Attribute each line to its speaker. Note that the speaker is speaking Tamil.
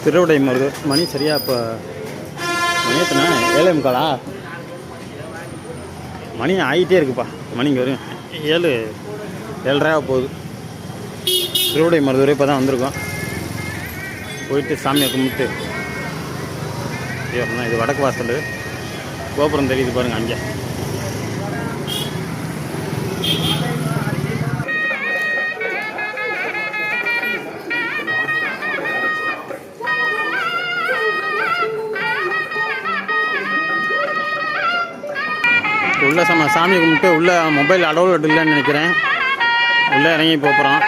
Speaker 1: திருவிடைமருதூர். மணி சரியாக இப்போ மணி எத்தனை? 7:45. மணி ஆகிட்டே இருக்குப்பா. மணிக்கு வரும் 7:30 போகுது. திருவிடைமருதூர் இப்போ தான் வந்திருக்கோம். போயிட்டு சாமியை கும்பிட்டு இது வடக்கு வாசல். கோபுரம் தெரியுது பாருங்கள் அங்கே. உள்ள சாமி கும்பிட்டு உள்ள மொபைல் அலோட் இல்லைன்னு நினைக்கிறேன். உள்ளே இறங்கி போகிறோம்.